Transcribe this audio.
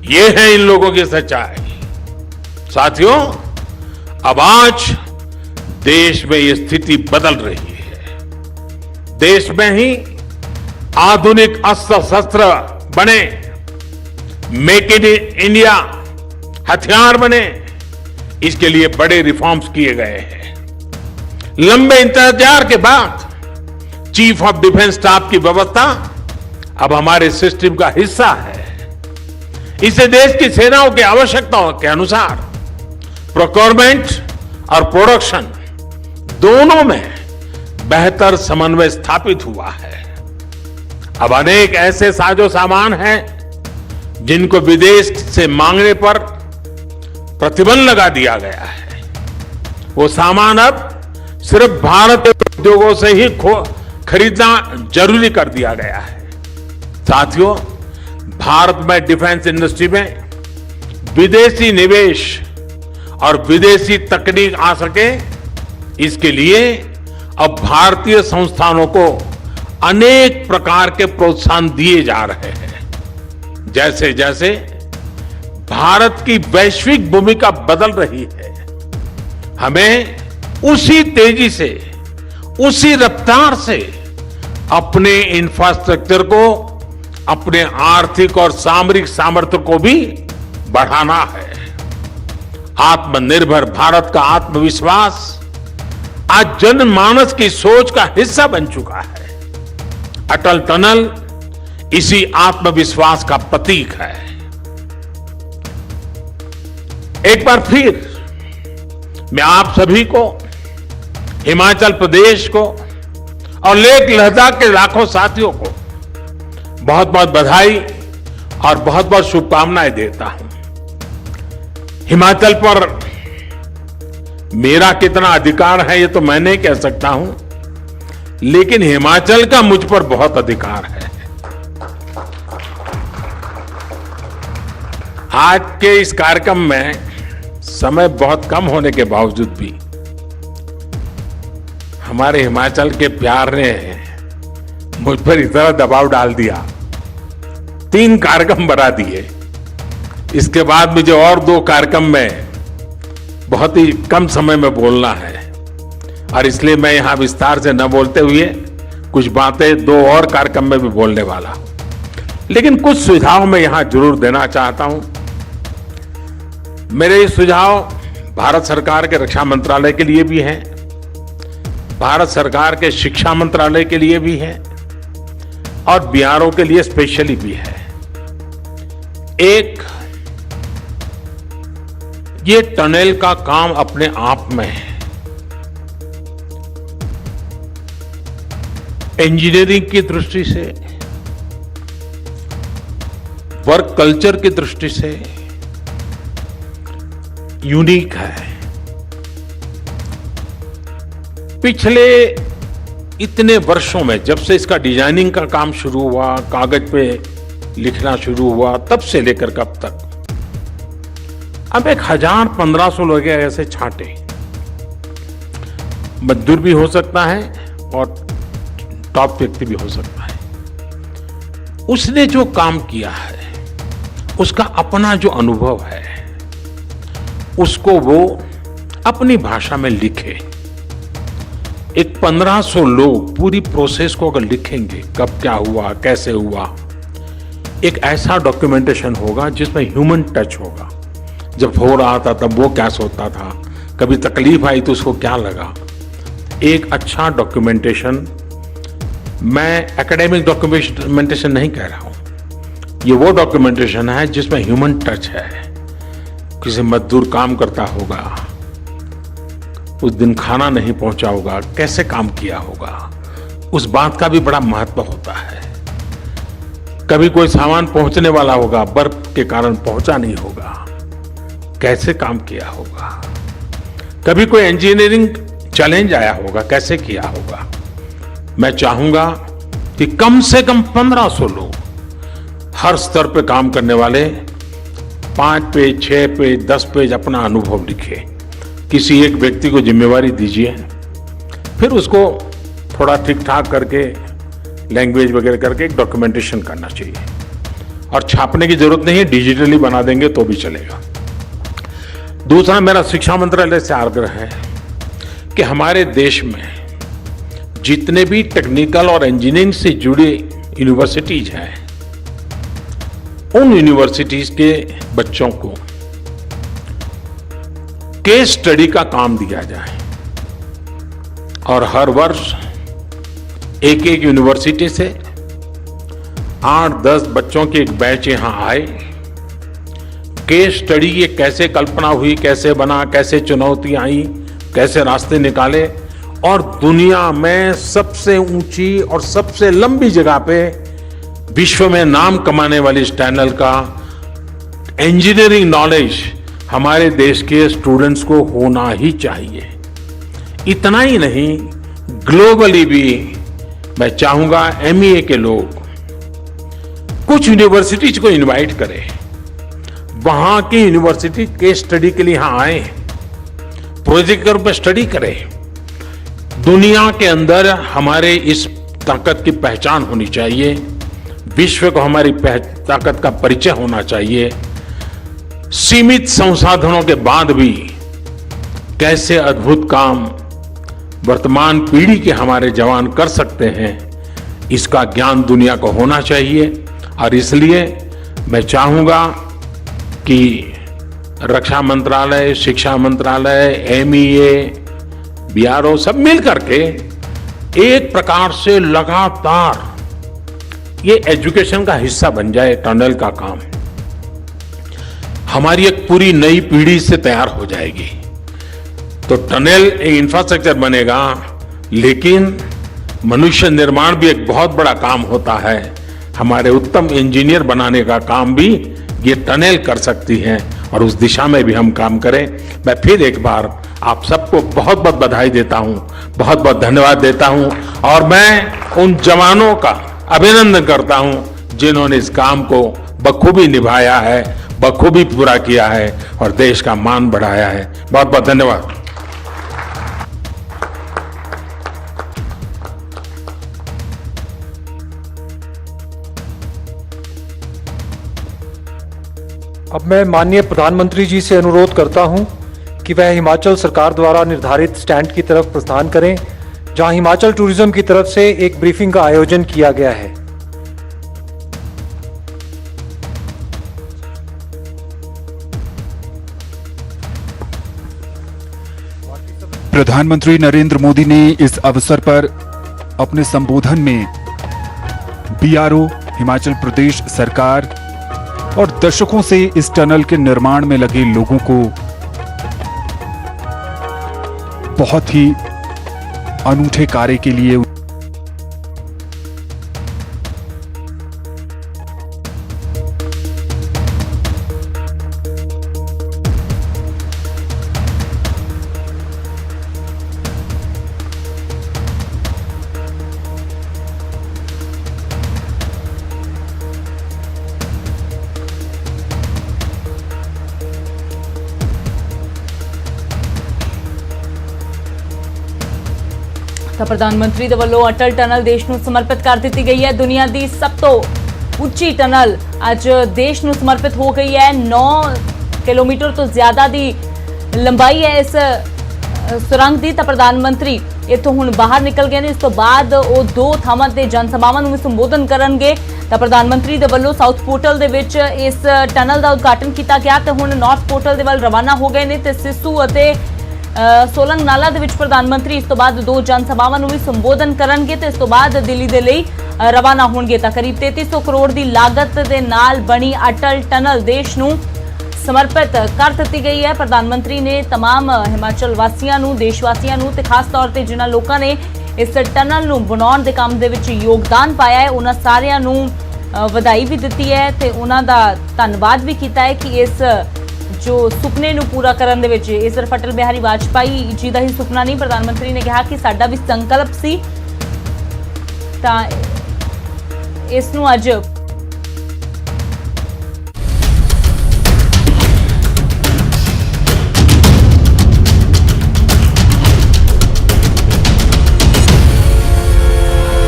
ये है इन लोगों की सच्चाई। साथियों, अब आज देश में ये स्थिति बदल रही है। देश में ही आधुनिक अस्त्र शस्त्र बने, मेक इन इंडिया हथियार बने, इसके लिए बड़े रिफॉर्म्स किए गए हैं। लंबे इंतजार के बाद चीफ ऑफ डिफेंस स्टाफ की व्यवस्था अब हमारे सिस्टम का हिस्सा है। इससे देश की सेनाओं की आवश्यकताओं के अनुसार प्रोक्योरमेंट और प्रोडक्शन दोनों में बेहतर समन्वय स्थापित हुआ है। अब अनेक ऐसे साजो सामान हैं जिनको विदेश से मांगने पर प्रतिबंध लगा दिया गया है। वो सामान अब सिर्फ भारतीय उद्योगों से ही खरीदना जरूरी कर दिया गया है। साथियों, भारत में डिफेंस इंडस्ट्री में विदेशी निवेश और विदेशी तकनीक आ सके, इसके लिए अब भारतीय संस्थानों को अनेक प्रकार के प्रोत्साहन दिए जा रहे हैं। जैसे जैसे भारत की वैश्विक भूमिका बदल रही है, हमें उसी तेजी से, उसी रफ्तार से अपने इंफ्रास्ट्रक्चर को, अपने आर्थिक और सामरिक सामर्थ्य को भी बढ़ाना है। आत्मनिर्भर भारत का आत्मविश्वास आज जनमानस की सोच का हिस्सा बन चुका है। अटल टनल इसी आत्मविश्वास का प्रतीक है। एक बार फिर मैं आप सभी को, हिमाचल प्रदेश को और लेह लद्दाख के लाखों साथियों को बहुत बहुत बधाई और बहुत बहुत शुभकामनाएं देता हूं। हिमाचल पर मेरा कितना अधिकार है ये तो मैं नहीं कह सकता हूं, लेकिन हिमाचल का मुझ पर बहुत अधिकार है। आज के इस कार्यक्रम में समय बहुत कम होने के बावजूद भी हमारे हिमाचल के प्यार ने मुझ पर इतना दबाव डाल दिया, 3 कार्यक्रम बना दिए। इसके बाद मुझे और 2 कार्यक्रम में बहुत ही कम समय में बोलना है और इसलिए मैं यहां विस्तार से न बोलते हुए कुछ बातें 2 और कार्यक्रम में भी बोलने वाला हूं। लेकिन कुछ सुझाव मैं यहां जरूर देना चाहता हूं। मेरे ये सुझाव भारत सरकार के रक्षा मंत्रालय के लिए भी हैं, भारत सरकार के शिक्षा मंत्रालय के लिए भी है और बीआरओ के लिए स्पेशली भी है। एक, ये टनल का काम अपने आप में इंजीनियरिंग की दृष्टि से, वर्क कल्चर की दृष्टि से यूनिक है। पिछले इतने वर्षों में, जब से इसका डिजाइनिंग का काम शुरू हुआ, कागज पे लिखना शुरू हुआ, तब से लेकर कब तक अब 1000-1500 लोग ऐसे छांटे, मजदूर भी हो सकता है और टॉप व्यक्ति भी हो सकता है। उसने जो काम किया है उसका अपना जो अनुभव है उसको वो अपनी भाषा में लिखे। एक 1500 लोग पूरी प्रोसेस को अगर लिखेंगे, कब क्या हुआ, कैसे हुआ, एक ऐसा डॉक्यूमेंटेशन होगा जिसमें ह्यूमन टच होगा। जब हो रहा था तब वो क्या सोचता था, कभी तकलीफ आई तो उसको क्या लगा। एक अच्छा डॉक्यूमेंटेशन, मैं एकेडमिक डॉक्यूमेंटेशन नहीं कह रहा हूं, ये वो डॉक्यूमेंटेशन है जिसमें ह्यूमन टच है। किसी मजदूर काम करता होगा, उस दिन खाना नहीं पहुंचा होगा, कैसे काम किया होगा, उस बात का भी बड़ा महत्व होता है। कभी कोई सामान पहुंचने वाला होगा, बर्फ के कारण पहुंचा नहीं होगा, कैसे काम किया होगा। कभी कोई इंजीनियरिंग चैलेंज आया होगा, कैसे किया होगा। मैं चाहूंगा कि कम से कम 1500 लोग हर स्तर पे काम करने वाले 5 पेज, 6 पेज, 10 पेज अपना अनुभव लिखे। किसी एक व्यक्ति को जिम्मेवारी दीजिए, फिर उसको थोड़ा ठीक ठाक करके लैंग्वेज वगैरह करके एक डॉक्यूमेंटेशन करना चाहिए। और छापने की जरूरत नहीं है, डिजिटली बना देंगे तो भी चलेगा। दूसरा मेरा शिक्षा मंत्रालय से आग्रह है कि हमारे देश में जितने भी टेक्निकल और इंजीनियरिंग से जुड़े यूनिवर्सिटीज हैं, उन यूनिवर्सिटीज के बच्चों को केस स्टडी का काम दिया जाए और हर वर्ष एक एक यूनिवर्सिटी से 8-10 बच्चों के एक बैच यहां आए, केस स्टडी ये कैसे कल्पना हुई, कैसे बना, कैसे चुनौतियां आई, कैसे रास्ते निकाले और दुनिया में सबसे ऊंची और सबसे लंबी जगह पे विश्व में नाम कमाने वाली इस टनल का इंजीनियरिंग नॉलेज हमारे देश के स्टूडेंट्स को होना ही चाहिए। इतना ही नहीं, ग्लोबली भी मैं चाहूंगा एमईए के लोग कुछ यूनिवर्सिटीज को इनवाइट करें, वहां की यूनिवर्सिटी केस स्टडी के लिए यहां आए, प्रोजेक्ट के रूप में स्टडी करें। दुनिया के अंदर हमारे इस ताकत की पहचान होनी चाहिए, विश्व को हमारी ताकत का परिचय होना चाहिए। सीमित संसाधनों के बाद भी कैसे अद्भुत काम वर्तमान पीढ़ी के हमारे जवान कर सकते हैं, इसका ज्ञान दुनिया को होना चाहिए। और इसलिए मैं चाहूंगा कि रक्षा मंत्रालय, शिक्षा मंत्रालय, एमईए, बीआरओ सब मिल करके एक प्रकार से लगातार ये एजुकेशन का हिस्सा बन जाए। टनल का काम हमारी एक पूरी नई पीढ़ी से तैयार हो जाएगी। तो टनल एक इंफ्रास्ट्रक्चर बनेगा, लेकिन मनुष्य निर्माण भी एक बहुत बड़ा काम होता है। हमारे उत्तम इंजीनियर बनाने का काम भी ये टनल कर सकती है और उस दिशा में भी हम काम करें। मैं फिर एक बार आप सबको बहुत बहुत बधाई देता हूं, बहुत बहुत धन्यवाद देता हूं और मैं उन जवानों का अभिनंदन करता हूं जिन्होंने इस काम को बखूबी निभाया है, बखूबी पूरा किया है और देश का मान बढ़ाया है। बहुत बहुत धन्यवाद। अब मैं माननीय प्रधानमंत्री जी से अनुरोध करता हूं कि वह हिमाचल सरकार द्वारा निर्धारित स्टैंड की तरफ प्रस्थान करें, जहां हिमाचल टूरिज्म की तरफ से एक ब्रीफिंग का आयोजन किया गया है। प्रधानमंत्री नरेंद्र मोदी ने इस अवसर पर अपने संबोधन में बीआरओ, हिमाचल प्रदेश सरकार और दशकों से इस टनल के निर्माण में लगे लोगों को बहुत ही अनूठे कार्य के लिए ਤਾਂ ਪ੍ਰਧਾਨ ਮੰਤਰੀ ਦੇ ਵੱਲੋਂ ਅਟਲ ਟਨਲ ਦੇਸ਼ ਨੂੰ ਸਮਰਪਿਤ ਕਰ ਦਿੱਤੀ ਗਈ ਹੈ। ਦੁਨੀਆ ਦੀ ਸਭ ਤੋਂ ਉੱਚੀ ਟਨਲ ਅੱਜ ਦੇਸ਼ ਨੂੰ ਸਮਰਪਿਤ ਹੋ ਗਈ ਹੈ। 9 ਕਿਲੋਮੀਟਰ ਤੋਂ ਜ਼ਿਆਦਾ ਦੀ ਲੰਬਾਈ ਹੈ ਇਸ ਸੁਰੰਗ ਦੀ। ਤਾਂ ਪ੍ਰਧਾਨ ਮੰਤਰੀ ਇੱਥੋਂ ਹੁਣ ਬਾਹਰ ਨਿਕਲ ਗਏ ਨੇ। ਇਸ ਤੋਂ ਬਾਅਦ ਉਹ 2 ਥਾਵਾਂ ਤੇ ਜਨ ਸਭਾਵਾਂ ਨੂੰ ਵੀ ਸੰਬੋਧਨ ਕਰਨਗੇ। ਤਾਂ ਪ੍ਰਧਾਨ ਮੰਤਰੀ ਦੇ ਵੱਲੋਂ ਸਾਊਥ ਪੋਰਟਲ ਦੇ ਵਿੱਚ ਇਸ ਟਨਲ ਦਾ ਉਦਘਾਟਨ ਕੀਤਾ ਗਿਆ ਤੇ ਹੁਣ ਨਾਰਥ ਪੋਰਟਲ ਦੇ ਵੱਲ ਰਵਾਨਾ ਹੋ ਗਏ ਨੇ ਤੇ ਸਿੱਸੂ ਅਤੇ सोलंग नाला ਦੇ ਵਿੱਚ ਪ੍ਰਧਾਨ ਮੰਤਰੀ ਇਸ ਤੋਂ ਬਾਅਦ 2 ਜਨ ਸਭਾਵਾਂ ਨੂੰ ਵੀ ਸੰਬੋਧਨ ਕਰਨਗੇ ਤੇ ਇਸ ਤੋਂ ਬਾਅਦ ਦਿੱਲੀ ਦੇ ਲਈ ਰਵਾਨਾ ਹੋਣਗੇ। ਤਾਂ ਕਰੀਬ 3300 ਕਰੋੜ ਦੀ ਲਾਗਤ ਦੇ ਨਾਲ ਬਣੀ ਅਟਲ ਟਨਲ ਦੇਸ਼ ਨੂੰ ਸਮਰਪਿਤ ਕਰ ਦਿੱਤੀ ਗਈ ਹੈ। ਪ੍ਰਧਾਨ ਮੰਤਰੀ ਨੇ तमाम ਹਿਮਾਚਲ ਵਾਸੀਆਂ ਨੂੰ, ਦੇਸ਼ ਵਾਸੀਆਂ ਨੂੰ ਤੇ ਖਾਸ ਤੌਰ ਤੇ ਜਿਨ੍ਹਾਂ ਲੋਕਾਂ ਨੇ ਇਸ ਟਨਲ ਨੂੰ ਬਣਾਉਣ ਦੇ ਕੰਮ ਦੇ ਵਿੱਚ ਯੋਗਦਾਨ ਪਾਇਆ ਹੈ, ਉਹਨਾਂ ਸਾਰਿਆਂ ਨੂੰ ਵਧਾਈ ਵੀ ਦਿੱਤੀ ਹੈ ਤੇ ਉਹਨਾਂ ਦਾ ਧੰਨਵਾਦ ਵੀ ਕੀਤਾ ਹੈ ਕਿ ਇਸ जो सुपने ਨੂੰ पूरा ਕਰਨ ਦੇ ਵਿੱਚ ਇਹ ਸਿਰਫ ਅਟਲ ਬਿਹਾਰੀ ਵਾਜਪਾਈ ਜੀ ਦਾ ਹੀ ਸੁਪਨਾ ਨਹੀਂ, ਪ੍ਰਧਾਨ ਮੰਤਰੀ ਨੇ ਕਿਹਾ ਕਿ ਸਾਡਾ ਵੀ ਸੰਕਲਪ ਸੀ। ਤਾਂ ਇਸ ਨੂੰ ਅੱਜ